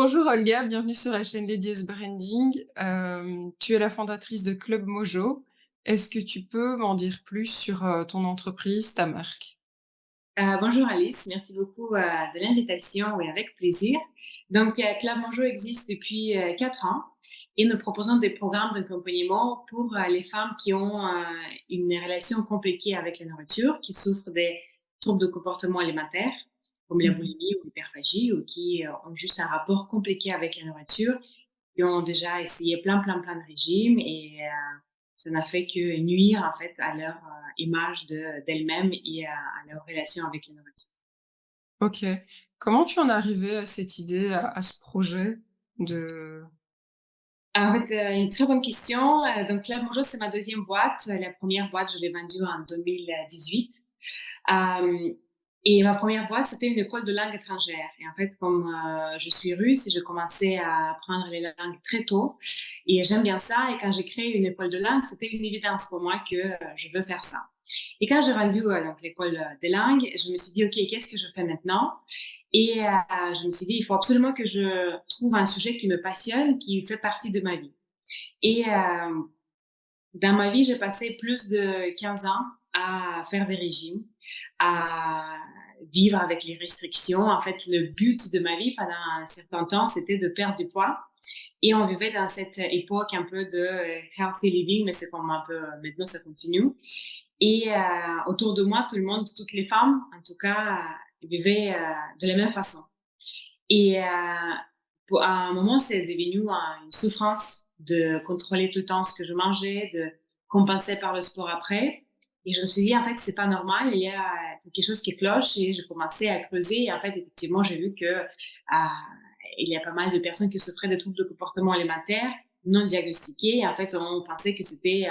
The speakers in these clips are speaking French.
Bonjour Olga, bienvenue sur la chaîne Ladies Branding. Tu es la fondatrice de Club Mojo. Est-ce que tu peux m'en dire plus sur, ton entreprise, ta marque? Bonjour Alice, merci beaucoup de l'invitation et avec plaisir. Donc, Club Monjo existe depuis 4 ans et nous proposons des programmes d'accompagnement pour les femmes qui ont une relation compliquée avec la nourriture, qui souffrent des troubles de comportement alimentaire, comme la Mmh. boulimie ou l'hyperphagie, ou qui ont juste un rapport compliqué avec la nourriture, qui ont déjà essayé plein de régimes et ça n'a fait que nuire en fait à leur image d'elles-mêmes et à leur relation avec la nourriture. OK. Comment tu en es arrivée à cette idée, à ce projet de En fait, une très bonne question. Donc Club Monjo, c'est ma deuxième boîte. La première boîte, je l'ai vendue en 2018. Hem Et ma première boîte, c'était une école de langue étrangère et en fait, comme, je suis russe, j'ai commencé à apprendre les langues très tôt et j'aime bien ça et quand j'ai créé une école de langue, c'était une évidence pour moi que, je veux faire ça. Et quand j'ai vendu, donc l'école, des langues, je me suis dit: «OK, qu'est-ce que je fais maintenant?» Et je me suis dit: «Il faut absolument que je trouve un sujet qui me passionne, qui fait partie de ma vie». Et dans ma vie, j'ai passé plus de 15 ans à faire des régimes, à vivre avec les restrictions. En fait, le but de ma vie pendant un certain temps, c'était de perdre du poids. Et on vivait dans cette époque un peu de healthy living, mais c'est comme un peu maintenant ça continue. Et autour de moi, tout le monde, toutes les femmes, en tout cas, vivaient de la même façon. Et à un moment, c'est devenu une souffrance de contrôler tout le temps ce que je mangeais, de compenser par le sport après. Et je me suis dit, en fait, c'est pas normal, il y a quelque chose qui cloche et j'ai commencé à creuser. Et en fait, effectivement, j'ai vu que il y a pas mal de personnes qui souffraient de troubles de comportement alimentaire non diagnostiqués. Et en fait, on pensait que c'était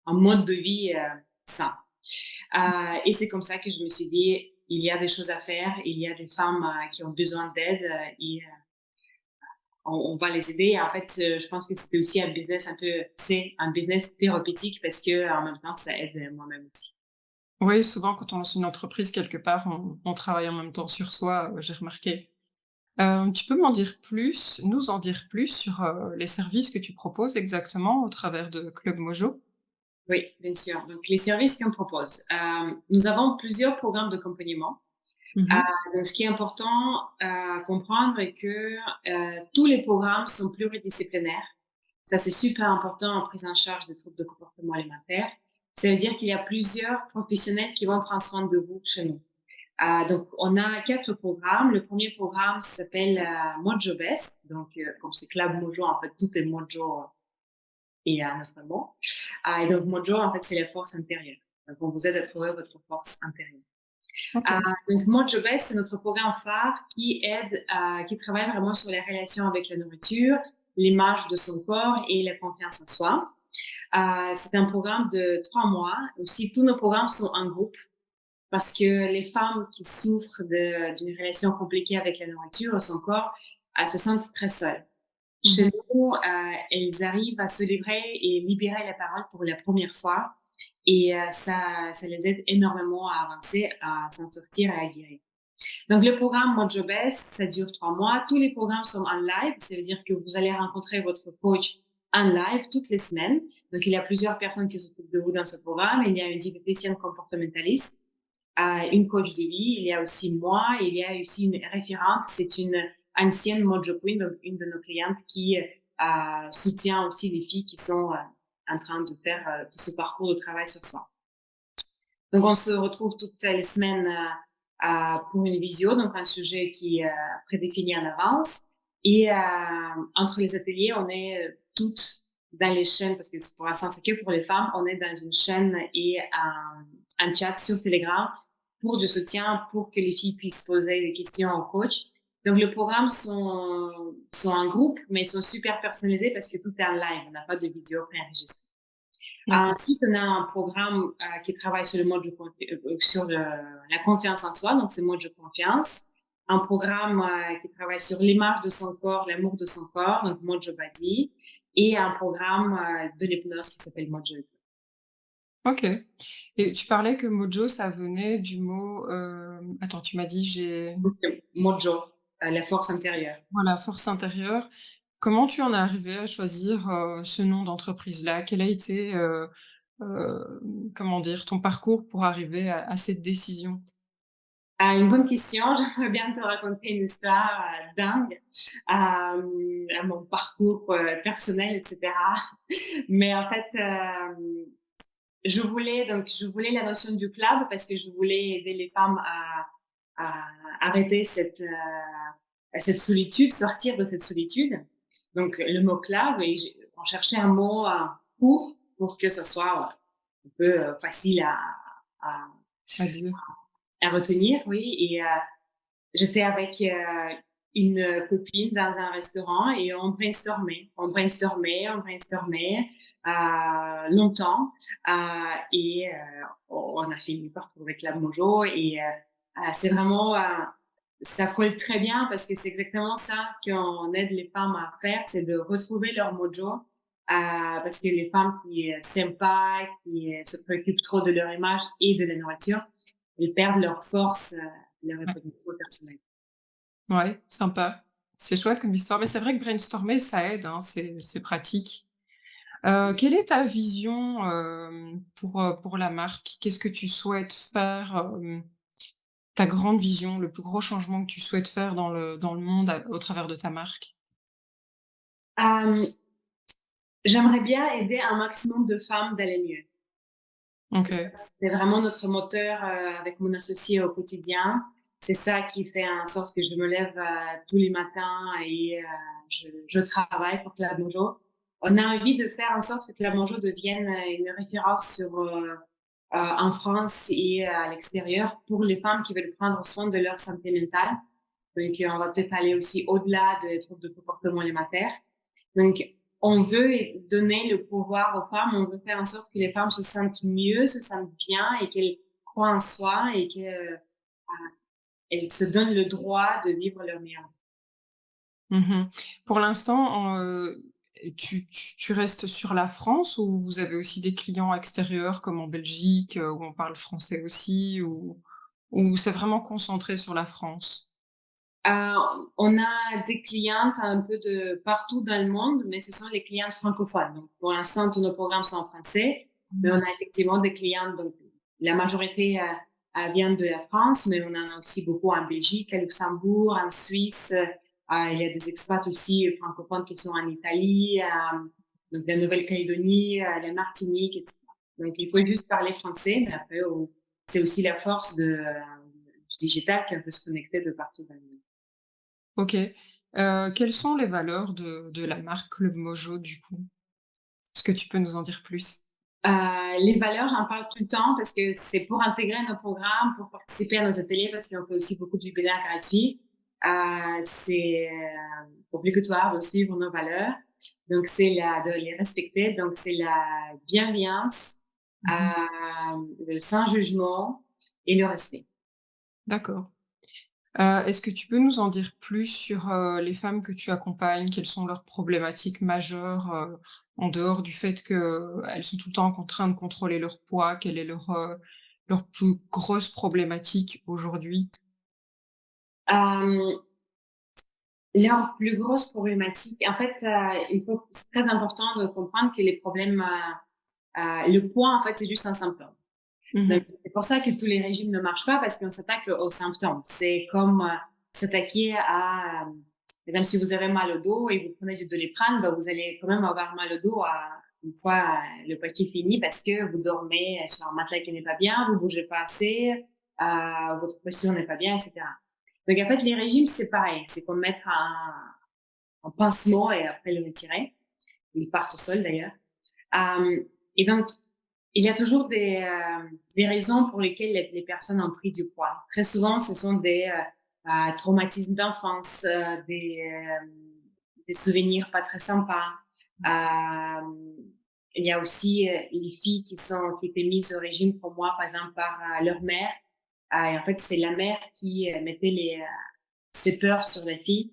un mode de vie sain. Et c'est comme ça que je me suis dit, il y a des choses à faire, il y a des femmes qui ont besoin d'aide et on va les aider. Et en fait, je pense que c'était aussi un business un peu, c'est un business thérapeutique parce que en même temps, ça aide moi-même aussi. oui, souvent quand on lance une entreprise quelque part, on travaille en même temps sur soi, j'ai remarqué. Tu peux nous en dire plus sur, les services que tu proposes exactement au travers de Club Mojo? Oui, bien sûr. Donc, les services qu'on propose. Nous avons plusieurs programmes d'accompagnement. Mmh. Donc, ce qui est important à comprendre est que tous les programmes sont pluridisciplinaires. Ça, c'est super important en prise en charge des troubles de comportement alimentaire. Ça veut dire qu'il y a plusieurs professionnels qui vont prendre soin de vous chez nous. Donc, on a 4 programmes. Le premier programme s'appelle Mojo Best. Donc, comme c'est Club Mojo, en fait, tout est Mojo et notre mot. Et donc, Mojo, en fait, c'est la force intérieure. Donc, on vous aide à trouver votre force intérieure. OK. Donc, Mojo Best, c'est notre programme phare qui aide, qui travaille vraiment sur les relations avec la nourriture, l'image de son corps et la confiance en soi. C'est un programme de 3 mois. Aussi, tous nos programmes sont en groupe parce que les femmes qui souffrent d'une relation compliquée avec la nourriture ou son corps, elles se sentent très seules. Chez Mmh. nous, elles arrivent à se livrer et libérer la parole pour la première fois et ça les aide énormément à avancer, à s'en sortir et à guérir. Donc le programme Mojo Best, ça dure 3 mois. Tous les programmes sont en live, ça veut dire que vous allez rencontrer votre coach en live toutes les semaines. Donc il y a plusieurs personnes qui s'occupent de vous dans ce programme. Il y a une diététicienne comportementaliste, une coach de vie, il y a aussi moi, il y a aussi une référente, c'est une ancienne Mojo Queen, donc une de nos clientes qui soutient aussi les filles qui sont en train de faire tout ce parcours de travail sur soi. Donc on se retrouve toutes les semaines pour une visio, donc un sujet qui est prédéfini en avance. Et entre les ateliers, on est toutes dans les chaînes, parce que pour l'instant c'est que pour les femmes, on est dans une chaîne et un chat sur Telegram pour du soutien, pour que les filles puissent poser des questions au coach. Donc, les programmes sont en groupe, mais ils sont super personnalisés parce que tout est en live. On n'a pas de vidéo préenregistrée. D'accord. Ensuite, on a un programme qui travaille sur le mode de sur la confiance en soi, donc c'est mode de confiance. Un programme qui travaille sur l'image de son corps, l'amour de son corps, donc Mojo Body, et un programme de l'hypnose qui s'appelle Mojo Hypnose. OK, et tu parlais que Mojo, ça venait du mot, attends, tu m'as dit j'ai Donc, Mojo. la force intérieure. Voilà, force intérieure. Comment tu en es arrivé à choisir, ce nom d'entreprise-là? Quel a été, comment dire, ton parcours pour arriver à cette décision? Ah, une bonne question. J'aimerais bien te raconter une histoire, dingue, à mon parcours, personnel et cetera. Mais en fait, je voulais la notion du club parce que je voulais aider les femmes à arrêter cette solitude, sortir de cette solitude. Donc le mot club et on cherchait un mot, court pour que ça soit, un peu, facile à À dire. à retenir, oui et j'étais avec, une copine dans un restaurant et on brainstormait, longtemps, et on a fini par trouver Club Mojo et c'est vraiment, ça colle très bien parce que c'est exactement ça qu'on aide les femmes à faire, c'est de retrouver leur mojo, parce que les femmes qui, s'aiment pas, qui, se préoccupent trop de leur image et de la nourriture, elles perdent leur force, leur Ouais. reproduction personnelle. Ouais, sympa. C'est chouette comme histoire, mais c'est vrai que brainstormer, ça aide, hein, c'est pratique. Quelle est ta vision, pour la marque? Qu'est-ce que tu souhaites faire, ta grande vision, le plus gros changement que tu souhaites faire dans le monde au travers de ta marque? Hem, J'aimerais bien aider un maximum de femmes d'aller mieux. OK. C'est vraiment notre moteur, avec mon associé au quotidien. C'est ça qui fait en sorte que je me lève, tous les matins et je travaille pour Club Mojo. On a envie de faire en sorte que Club Mojo devienne, une référence en France et à l'extérieur pour les femmes qui veulent prendre soin de leur santé mentale. Donc, on va peut-être aller aussi au-delà des troubles de comportement alimentaire. Donc, on veut donner le pouvoir aux femmes, on veut faire en sorte que les femmes se sentent mieux, se sentent bien et qu'elles croient en soi et qu'elles se donnent le droit de vivre leur meilleure vie. Mmh. Pour l'instant, tu restes sur la France ou vous avez aussi des clients extérieurs comme en Belgique, où on parle français aussi ou c'est vraiment concentré sur la France? On a des clientes un peu de partout dans le monde, mais ce sont les clientes francophones. Donc, pour l'instant, tous nos programmes sont en français, mais on Mmh. a effectivement des clientes, donc la majorité vient de la France, mais on en a aussi beaucoup en Belgique, à Luxembourg, en Suisse. Il y a des expats aussi francophones qui sont en Italie, donc la Nouvelle-Calédonie, la Martinique, etc. Donc, il faut juste parler français, mais après, c'est aussi la force du digital qu'on peut se connecter de partout dans le monde. OK. Quelles sont les valeurs de la marque Club Mojo, du coup? Est-ce que tu peux nous en dire plus? Les valeurs, j'en parle tout le temps parce que c'est pour intégrer nos programmes, pour participer à nos ateliers, parce qu'on fait aussi beaucoup de webinaires gratuits. C'est obligatoire de suivre nos valeurs. Donc, de les respecter. Donc, c'est la bienveillance, Mmh. le sans jugement et le respect. D'accord. Est-ce que tu peux nous en dire plus sur, les femmes que tu accompagnes? Quelles sont leurs problématiques majeures, en dehors du fait qu'elles sont tout le temps en train de contrôler leur poids? Quelle est leur plus grosse problématique aujourd'hui? Euh, Leur plus grosse problématique, en fait, c'est très important de comprendre que les problèmes, le poids, en fait, c'est juste un symptôme. Donc, Mmh. c'est pour ça que tous les régimes ne marchent pas parce qu'on s'attaque aux symptômes. C'est comme s'attaquer même si vous avez mal au dos et vous prenez du Doliprane, bah, vous allez quand même avoir mal au dos une fois le paquet fini parce que vous dormez sur un matelas qui n'est pas bien, vous bougez pas assez, votre posture n'est pas bien, etc. Donc, en fait, les régimes, c'est pareil. C'est comme mettre un pansement et après le retirer. Il part tout seul d'ailleurs. Et donc, il y a toujours des raisons pour lesquelles les personnes ont pris du poids. Très souvent, ce sont des traumatismes d'enfance, des souvenirs pas très sympas. Euh, il y a aussi les filles qui étaient mises au régime pour moi, par exemple, par leur mère. Et en fait, c'est la mère qui mettait ses peurs sur la fille.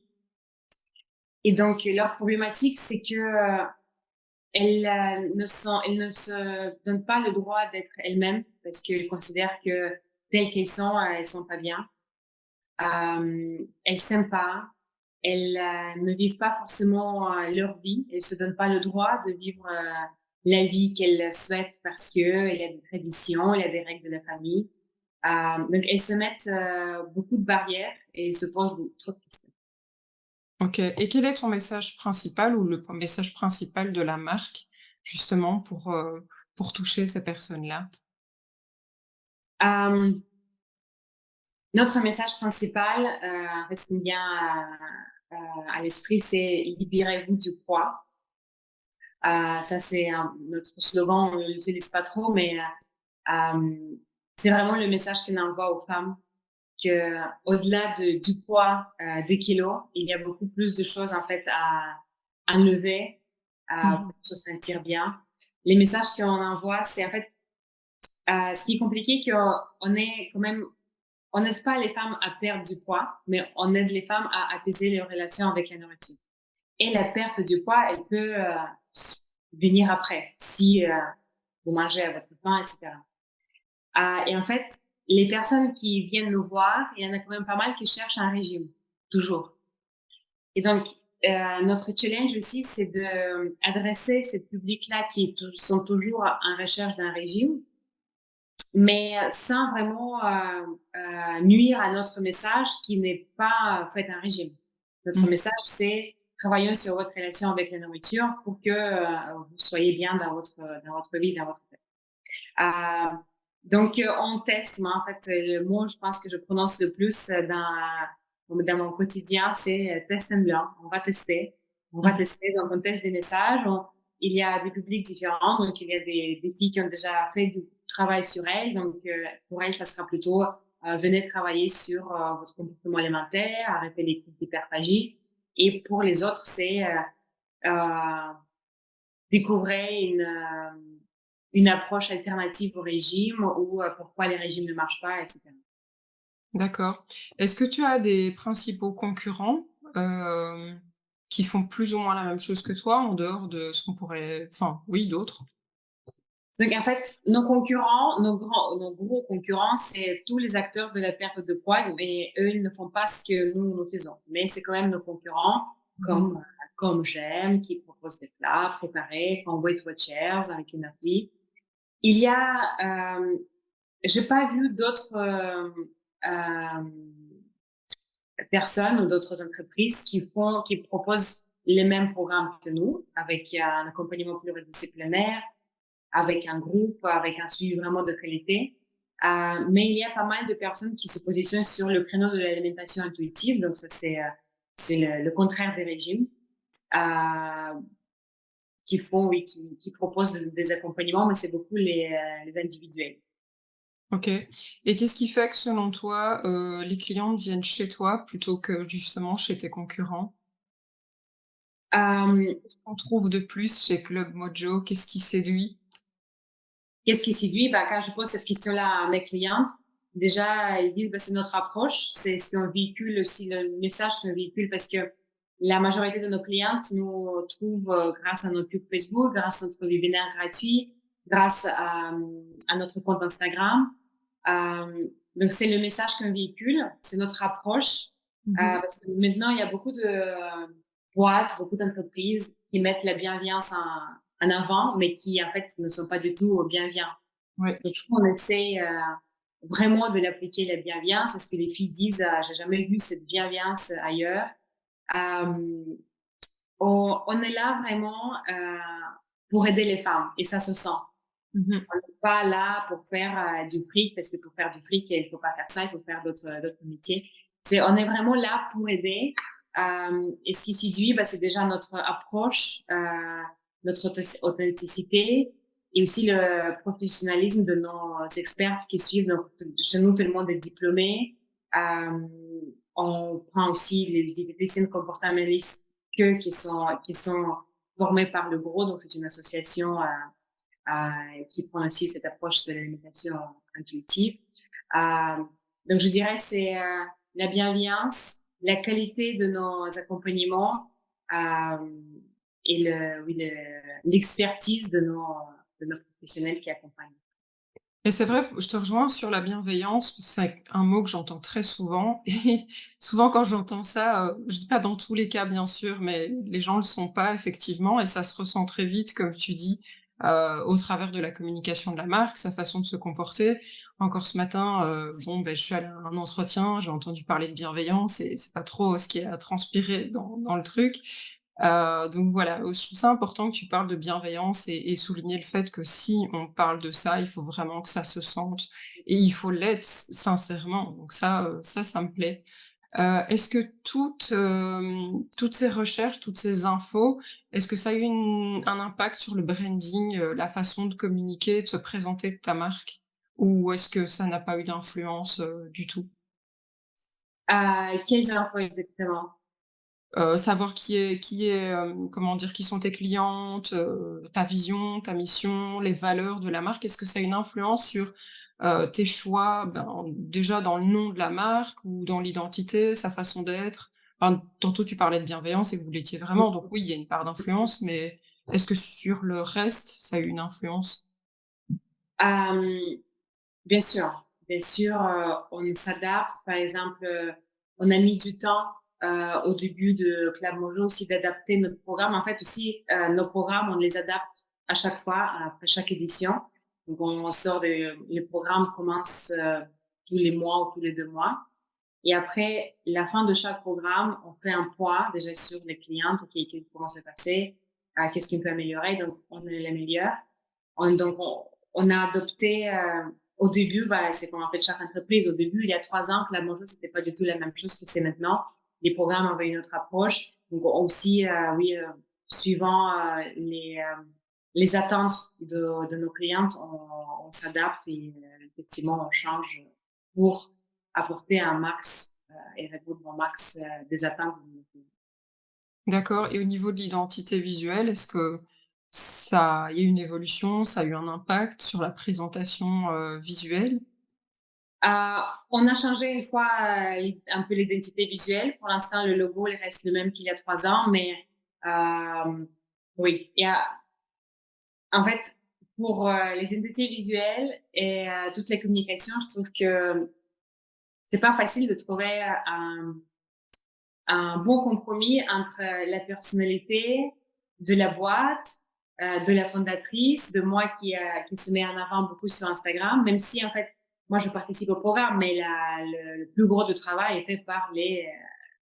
Et donc, leur problématique, c'est que elles ne se donnent pas le droit d'être elles-mêmes parce qu'elles considèrent que telles qu'elles sont pas bien. Elles s'aiment pas, elles ne vivent pas forcément leur vie, elles se donnent pas le droit de vivre la vie qu'elles souhaitent parce que il y a des traditions, il y a des règles de la famille. Donc elles se mettent beaucoup de barrières et se posent trop de questions. OK, et quel est ton message principal ou le message principal de la marque, justement pour toucher ces personnes-là? Euh, Notre message principal, ce qui me vient à l'esprit, c'est libérez-vous du poids. Ça, c'est notre slogan, on ne l'utilise pas trop, mais c'est vraiment le message qu'on envoie aux femmes que au-delà du poids des kilos, il y a beaucoup plus de choses en fait à enlever Mmh. pour se sentir bien. Les messages qu'on envoie, c'est en fait ce qui est compliqué, qu'on est quand même, on n'aide pas les femmes à perdre du poids, mais on aide les femmes à apaiser leurs relations avec la nourriture. Et la perte du poids, elle peut venir après, si vous mangez à votre faim, etc. Et en fait, les personnes qui viennent nous voir, il y en a quand même pas mal qui cherchent un régime, toujours. Et donc, notre challenge aussi, c'est de adresser ce public-là qui sont toujours en recherche d'un régime, mais sans vraiment nuire à notre message qui n'est pas fait un régime. Notre Mmh. message, c'est travaillons sur votre relation avec la nourriture pour que vous soyez bien dans votre vie, dans votre tête. Donc, on teste. Moi, en fait, le mot, je pense que je prononce le plus dans mon quotidien, c'est test and learn. On va tester. On va Mmh. tester. Donc, on teste des messages. Il y a des publics différents. Donc, il y a des filles qui ont déjà fait du travail sur elles. Donc, pour elles, ça sera plutôt venez travailler sur votre comportement alimentaire, arrêtez les coups d'hyperphagie. Et pour les autres, c'est euh, découvrez une approche alternative au régime ou pourquoi les régimes ne marchent pas, etc. D'accord. Est-ce que tu as des principaux concurrents, hem, qui font plus ou moins la même chose que toi, en dehors de ce qu'on pourrait enfin, oui, d'autres? Donc en fait, nos gros concurrents, c'est tous les acteurs de la perte de poids, mais eux, ils ne font pas ce que nous faisons. Mais c'est quand même nos concurrents, Mmh. comme J'aime, qui proposent des plats préparés, comme Weight Watchers avec une appli. Il y a, j'ai pas vu d'autres personnes ou d'autres entreprises qui proposent les mêmes programmes que nous, avec un accompagnement pluridisciplinaire, avec un groupe, avec un suivi vraiment de qualité. Mais il y a pas mal de personnes qui se positionnent sur le créneau de l'alimentation intuitive, donc ça c'est le contraire des régimes, euh, qui font, oui, qui proposent des accompagnements, mais c'est beaucoup les individuels. OK, et qu'est-ce qui fait que selon toi, les clientes viennent chez toi plutôt que justement chez tes concurrents? Euh, Qu'est-ce qu'on trouve de plus chez Club Mojo? Qu'est-ce qui séduit? Qu'est-ce qui séduit? Bah, quand je pose cette question-là à mes clientes, déjà, ils disent, bah, c'est notre approche, c'est ce qu'on véhicule aussi, le message qu'on véhicule, parce que la majorité de nos clientes nous trouvent grâce à notre pub Facebook, grâce à notre webinaire gratuit, grâce à notre compte Instagram. Donc, c'est le message qu'on véhicule, c'est notre approche, Mmh. parce que maintenant, il y a beaucoup de boîtes, beaucoup d'entreprises qui mettent la bienveillance en avant, mais qui en fait ne sont pas du tout bienveillants. Ouais, Donc, on essaie vraiment de l'appliquer la bienveillance, parce que les filles disent j'ai jamais vu cette bienveillance ailleurs. Euh, on est là vraiment pour aider les femmes et ça se sent. mmh, On n'est pas là pour faire du fric, parce que pour faire du fric, il faut pas faire ça, il faut faire d'autres métiers. On est vraiment là pour aider. Et ce qui séduit, bah, c'est déjà notre approche, notre authenticité et aussi le professionnalisme de nos experts qui suivent. Donc, chez nous, tout le monde est diplômé. Euh, on prend aussi les diététiciennes comportementalistes qui sont formées par le GROS, donc c'est une association qui prend aussi cette approche de l'alimentation intuitive. Euh, donc, je dirais c'est la bienveillance, la qualité de nos accompagnements euh, et oui, l'expertise de nos professionnels qui accompagnent. Et c'est vrai, je te rejoins sur la bienveillance, parce que c'est un mot que j'entends très souvent et souvent quand j'entends ça, je dis pas dans tous les cas bien sûr, mais les gens le sont pas effectivement et ça se ressent très vite comme tu dis, au travers de la communication de la marque, sa façon de se comporter. Encore ce matin, bon, je suis allée à un entretien, j'ai entendu parler de bienveillance et c'est pas trop ce qui a transpiré dans le truc. Donc voilà, je trouve ça important que tu parles de bienveillance et souligner le fait que si on parle de ça, il faut vraiment que ça se sente et il faut l'être sincèrement. Donc ça me plaît. Est-ce que toutes ces recherches, toutes ces infos, est-ce que ça a eu un impact sur le branding, la façon de communiquer, de se présenter de ta marque? Ou est-ce que ça n'a pas eu d'influence, du tout? Quelles infos exactement? Savoir comment dire, qui sont tes clientes, ta vision, ta mission, les valeurs de la marque. Est-ce que ça a une influence sur, tes choix, déjà dans le nom de la marque ou dans l'identité, sa façon d'être? Enfin, tantôt tu parlais de bienveillance et que vous l'étiez vraiment, donc oui, il y a une part d'influence, mais est-ce que sur le reste, ça a eu une influence? Hem, bien sûr, on s'adapte. Par exemple, on a mis du temps, au début de Club Mojo aussi d'adapter notre programme. En fait aussi, nos programmes, on les adapte à chaque fois, après chaque édition. Donc on sort les programmes commencent, tous les mois ou tous les 2 mois et après la fin de chaque programme, on fait un point déjà sur les clientes, OK, comment s'est passé, qu'est-ce qu'on peut améliorer, donc on l'améliore. On a adopté, au début, c'est comme en fait chaque entreprise. Au début, il y a 3 ans, Club Mojo, c'était pas du tout la même chose que c'est maintenant. Les programmes avaient une autre approche. Donc aussi, oui, suivant les attentes de nos clientes, on s'adapte et effectivement, on change pour apporter un max et répondre au max des attentes de nos clients. D'accord, et au niveau de l'identité visuelle, est-ce que ça il y a eu une évolution, ça a eu un impact sur la présentation, visuelle? On a changé une fois un peu l'identité visuelle. Pour l'instant, le logo il reste le même qu'il y a 3 ans, mais oui, il y a en fait pour l'identité visuelle et toutes les communications, je trouve que c'est pas facile de trouver un bon compromis entre la personnalité de la boîte, de la fondatrice, de moi qui se met en avant beaucoup sur Instagram, même si en fait, moi je participe au programme, mais le plus gros du travail est fait par les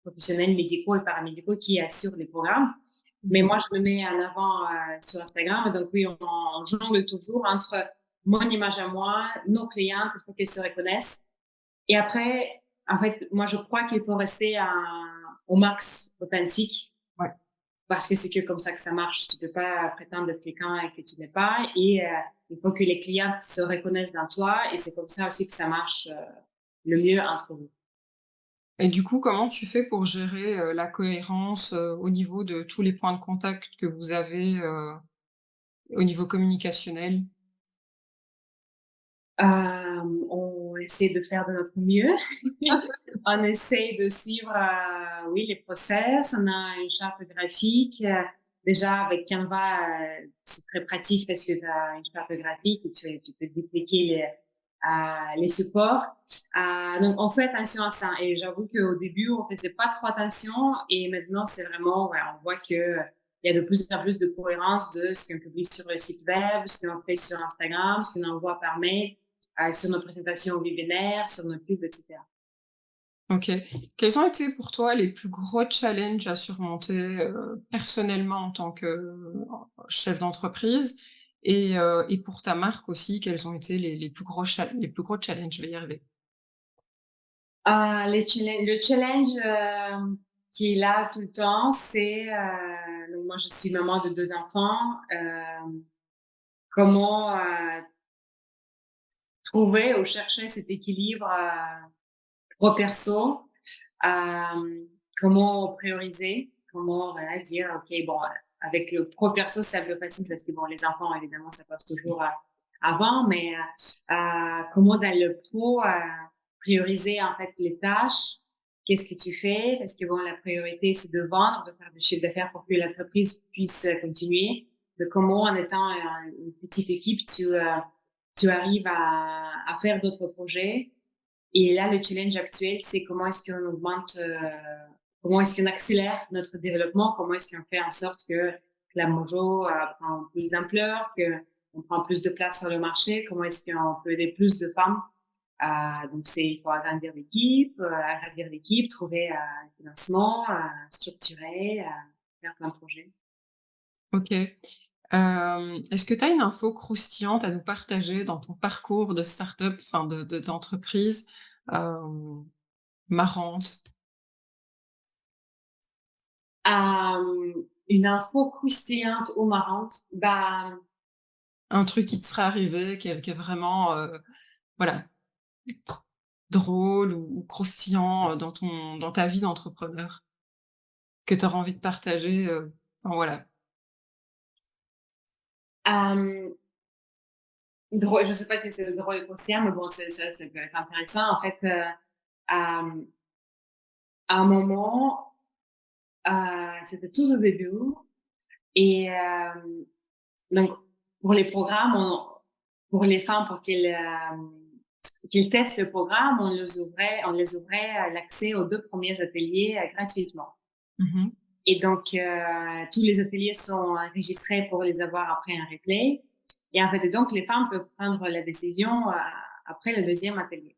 professionnels médicaux et paramédicaux qui assurent les programmes. Mais moi, je me mets en avant sur Instagram. Donc oui, on jongle toujours entre mon image à moi, nos clientes, il faut qu'elles se reconnaissent. Et après, en fait, moi, je crois qu'il faut rester au max authentique Ouais. parce que c'est que comme ça que ça marche. Tu peux pas prétendre être quelqu'un que tu n'es pas et il faut que les clients se reconnaissent dans toi et c'est comme ça aussi que ça marche le mieux entre vous. Et du coup, comment tu fais pour gérer, la cohérence, au niveau de tous les points de contact que vous avez, au niveau communicationnel? On essaie de faire de notre mieux. On essaie de suivre, oui, les process. On a une charte graphique. Déjà, avec Canva, c'est très pratique parce que tu as une charte graphique et tu peux dupliquer les supports. Donc, on fait attention à ça. Et j'avoue qu'au début, on faisait pas trop attention. Et maintenant, c'est vraiment, ouais, on voit que il y a de plus en plus de cohérence de ce qu'on publie sur le site web, ce qu'on fait sur Instagram, ce qu'on envoie par mail, sur nos présentations au webinaire, sur nos pubs, etc. OK. Quels ont été pour toi les plus gros challenges à surmonter, personnellement en tant que, chef d'entreprise et pour ta marque aussi, quels ont été les plus gros challenges? Je vais y arriver. Le challenge qui est là tout le temps, c'est donc moi je suis maman de 2 enfants. Comment trouver ou chercher cet équilibre pro perso, comment prioriser, comment voilà, dire ok bon avec le pro perso c'est un peu facile parce que bon les enfants évidemment ça passe toujours avant, mais comment dans le pro prioriser en fait les tâches. Qu'est-ce que tu fais? Parce que bon, la priorité, c'est de vendre, de faire du chiffre d'affaires pour que l'entreprise puisse continuer. De comment, en étant une petite équipe, tu arrives à faire d'autres projets. Et là, le challenge actuel, c'est comment est-ce qu'on augmente, comment est-ce qu'on accélère notre développement, comment est-ce qu'on fait en sorte que la Mojo prend plus d'ampleur, qu'on prend plus de place sur le marché, comment est-ce qu'on peut aider plus de femmes. Donc, il faut agrandir l'équipe, trouver un financement, structurer, faire plein de projets. OK. Est-ce que tu as une info croustillante à nous partager dans ton parcours de start-up, enfin d'entreprise, hem, marrante? Une info croustillante ou marrante, bah, Un truc qui te serait arrivé qui est vraiment, voilà, drôle ou croustillant, dans ta vie d'entrepreneur, que tu aurais envie de partager, enfin voilà. hem drôle, je sais pas si c'est drôle et croustillant, mais bon, ça peut être intéressant. En fait, à un moment, c'était tout au début et donc pour les programmes, pour les femmes, pour qu'elles testent le programme, on les ouvrait l'accès aux 2 premiers ateliers, gratuitement. Mmh. Et donc, tous les ateliers sont enregistrés pour les avoir après un replay. Et en fait, et donc les femmes peuvent prendre la décision après le deuxième atelier.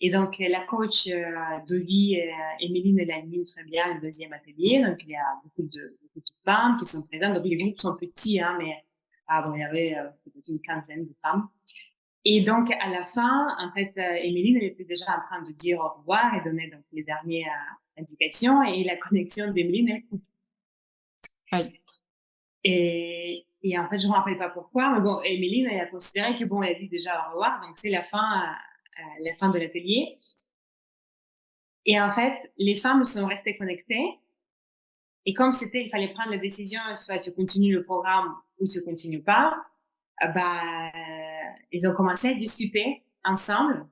Et donc, la coach de vie, Émilie, elle anime très bien le deuxième atelier. Donc, il y a beaucoup de femmes qui sont présentes. Donc, les groupes sont petits, hein, mais bon, il y avait peut-être une quinzaine de femmes. Et donc, à la fin, en fait, Émilie, elle était déjà en train de dire au revoir et donner donc les dernières indications. Et la connexion d'Émilie, elle coupe. Aïe. Et en fait, je me rappelle pas pourquoi, mais bon, Émilie, elle a considéré que bon, elle a dit déjà au revoir, donc c'est la fin de l'atelier. Et en fait, les femmes sont restées connectées. Et comme il fallait prendre la décision, soit tu continues le programme ou tu continues pas, bah, ils ont commencé à discuter ensemble.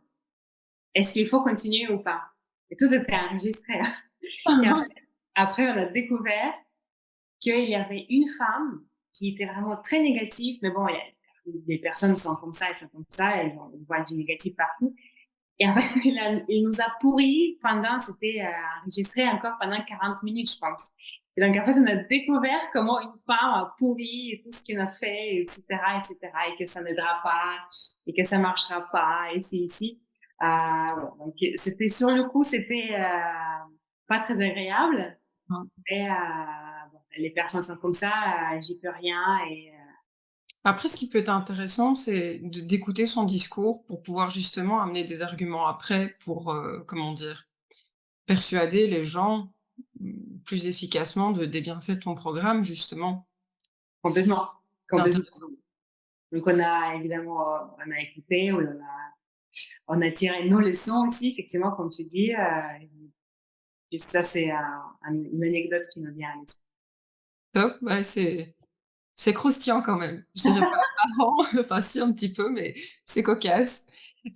Est-ce qu'il faut continuer ou pas? Et tout était enregistré. Et après, on a découvert qu'il y avait une femme qui était vraiment très négative, mais bon, les personnes sont comme ça, elles sont comme ça, elles voient du négatif partout. Et en fait, il nous a pourri c'était enregistré encore pendant 40 minutes, je pense. Et donc, en fait, on a découvert comment une femme a pourri et tout ce qu'elle a fait, etc., et que ça n'aidera pas, et que ça marchera pas, ici. Voilà. Donc, sur le coup, c'était pas très agréable, mais bon, les personnes sont comme ça, j'y peux rien, et Après, ce qui peut être intéressant, c'est d'écouter son discours pour pouvoir justement amener des arguments après pour, comment dire? Persuader les gens, plus efficacement des bienfaits de ton programme, justement. complètement, C'est complètement. intéressant. Donc, on a écouté, on a tiré nos leçons aussi, effectivement, comme tu dis. Juste ça, c'est une anecdote qui me vient à l'esprit. Top, ouais, c'est croustillant quand même. Je dirais pas marrant, enfin si un petit peu, mais c'est cocasse.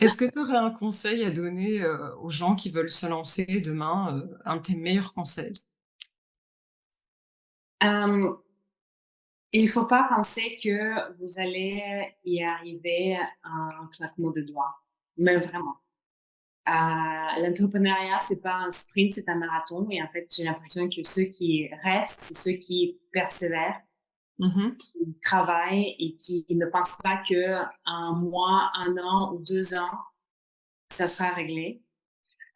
Est-ce que tu aurais un conseil à donner, aux gens qui veulent se lancer demain, un de tes meilleurs conseils? Euh, il faut pas penser que vous allez y arriver en un claquement de doigts, mais vraiment. L'entrepreneuriat, c'est pas un sprint, c'est un marathon. Et en fait, j'ai l'impression que ceux qui restent, c'est ceux qui persévèrent, Mmh. qui travaillent et qui ne pensent pas que un mois, un an ou 2 ans, ça sera réglé.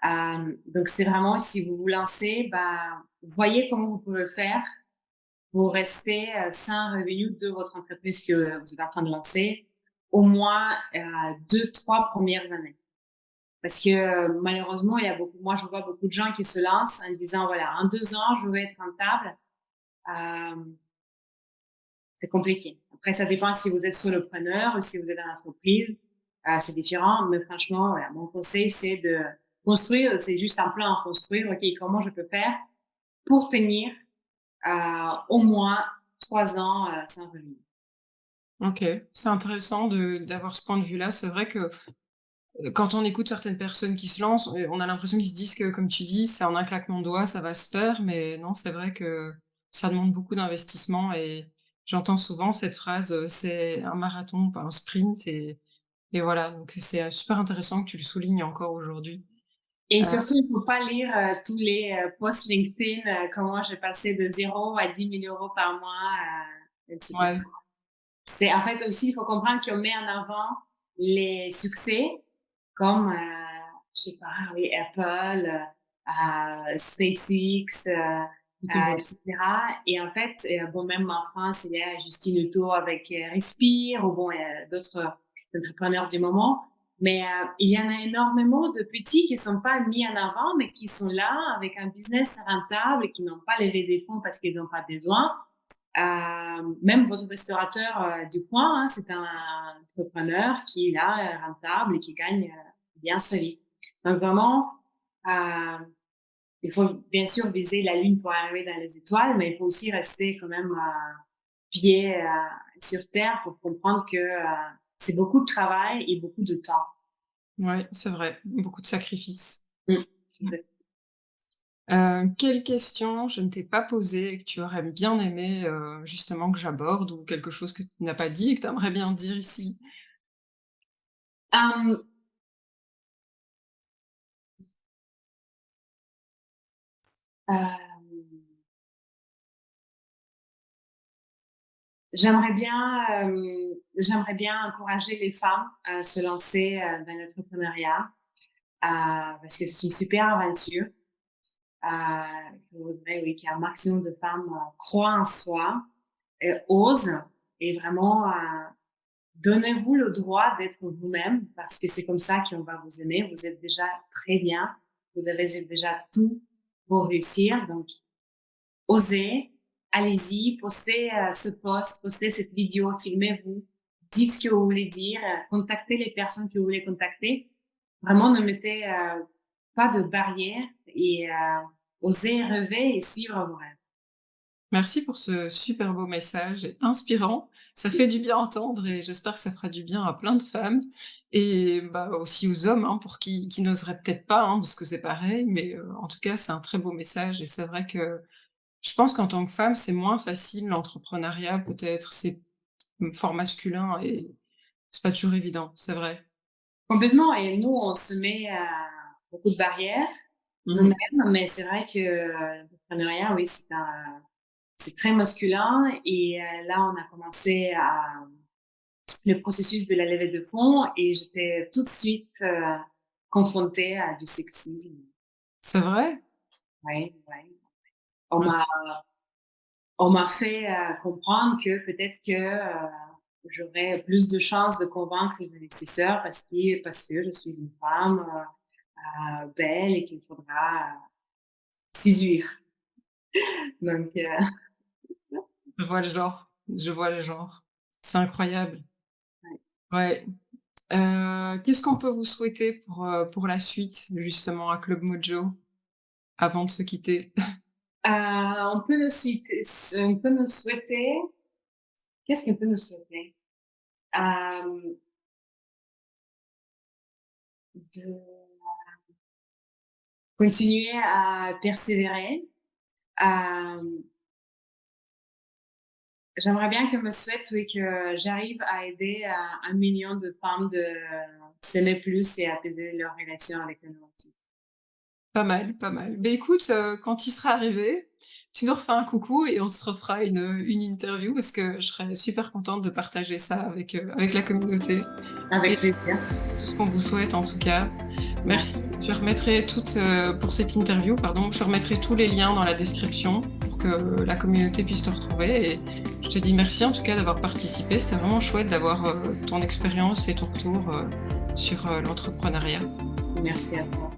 Donc, c'est vraiment, si vous vous lancez, bah, voyez comment vous pouvez faire pour rester sans revenu de votre entreprise que vous êtes en train de lancer, au moins 2, 3 premières années. Parce que malheureusement, moi, je vois beaucoup de gens qui se lancent en disant, voilà, en 2 ans, je vais être rentable. Euh, c'est compliqué. Après, ça dépend si vous êtes solopreneur ou si vous êtes en entreprise. C'est différent, mais franchement, voilà, mon conseil, c'est de construire, c'est juste un plan à construire. OK, comment je peux faire pour tenir au moins 3 ans sans revenu. OK, c'est intéressant d'avoir ce point de vue-là. C'est vrai que, quand on écoute certaines personnes qui se lancent, on a l'impression qu'ils se disent que, comme tu dis, c'est en un claquement de doigts, ça va se faire, mais non, c'est vrai que ça demande beaucoup d'investissement et j'entends souvent cette phrase, «C'est un marathon, pas un sprint» et et voilà, donc c'est super intéressant que tu le soulignes encore aujourd'hui. Et Heu, surtout, il faut pas lire, tous les, posts LinkedIn, comment j'ai passé de 0 à 10 000 € par mois, et cetera. ouais, C'est en fait aussi, il faut comprendre qu'on met en avant les succès comme, je sais pas, oui, Apple, SpaceX, tout est beau. et cetera. Et en fait, bon, même en France, il y a Justine Hutto avec, Respire, ou bon, il y a d'autres entrepreneurs du moment. Mais, il y en a énormément de petits qui sont pas mis en avant, mais qui sont là avec un business rentable et qui n'ont pas levé des fonds parce qu'ils n'ont pas besoin. Même votre restaurateur du coin, hein, c'est un entrepreneur qui est là, rentable et qui gagne bien sa vie. Donc vraiment, euh, il faut bien sûr viser la lune pour arriver dans les étoiles, mais il faut aussi rester quand même pied sur terre pour comprendre que c'est beaucoup de travail et beaucoup de temps. Ouais, c'est vrai, beaucoup de sacrifices. Mm. Mmh. Quelle question je ne t'ai pas posée et que tu aurais bien aimé, justement que j'aborde, ou quelque chose que tu n'as pas dit et que tu aimerais bien dire ici? Euh, euh, j'aimerais bien encourager les femmes à se lancer dans l'entrepreneuriat, parce que c'est une super aventure. Je voudrais, oui, qu'un maximum de femmes croient en soi, osent, et vraiment donnez-vous le droit d'être vous-même, parce que c'est comme ça qu'on va vous aimer. Vous êtes déjà très bien, vous avez déjà tout pour réussir, donc osez, allez-y, postez ce post, postez cette vidéo, filmez-vous, dites ce que vous voulez dire, contactez les personnes que vous voulez contacter. Vraiment, ne mettez pas de barrière, et osez rêver et suivre vos rêves. Merci pour ce super beau message inspirant. Ça fait du bien à entendre et j'espère que ça fera du bien à plein de femmes et bah, aussi aux hommes, hein, pour qui n'oseraient peut-être pas, hein, parce que c'est pareil, mais en tout cas, c'est un très beau message et c'est vrai que je pense qu'en tant que femme, c'est moins facile l'entrepreneuriat peut-être, c'est, fort masculin et c'est pas toujours évident, c'est vrai. Complètement. Et nous, on se met beaucoup de barrières Mmh. nous-mêmes, mais c'est vrai que l'entrepreneuriat, oui, c'est très masculin. Et là, on a commencé le processus de la levée de fonds, et j'étais tout de suite confrontée à du sexisme. C'est vrai? Ouais, ouais. On OK. m'a on m'a fait comprendre que peut-être que j'aurais plus de chances de convaincre les investisseurs parce que je suis une femme belle et qu'il faudra séduire. Donc, Je vois le genre, je vois le genre. C'est incroyable. ouais. Ouais. Qu'est-ce qu'on peut vous souhaiter pour la suite, justement, à Club Mojo, avant de se quitter? On peut nous souhaiter, qu'est-ce qu'on peut nous souhaiter? Euh, de continuer à persévérer. Euh, J'aimerais bien que me souhaite, oui, que j'arrive à aider 1 million de femmes de s'aimer plus et apaiser leur relation avec le nourriture. Pas mal, pas mal. Beh, écoute, quand il sera arrivé, tu nous refais un coucou et on se refera une interview parce que je serais super contente de partager ça avec la communauté et Avec plaisir. tout ce qu'on vous souhaite en tout cas. Merci. Merci. Je remettrai pour cette interview, pardon, je remettrai tous les liens dans la description pour que la communauté puisse te retrouver et je te dis merci en tout cas d'avoir participé. C'était vraiment chouette d'avoir, ton expérience et ton retour, sur, l'entrepreneuriat. Merci à toi.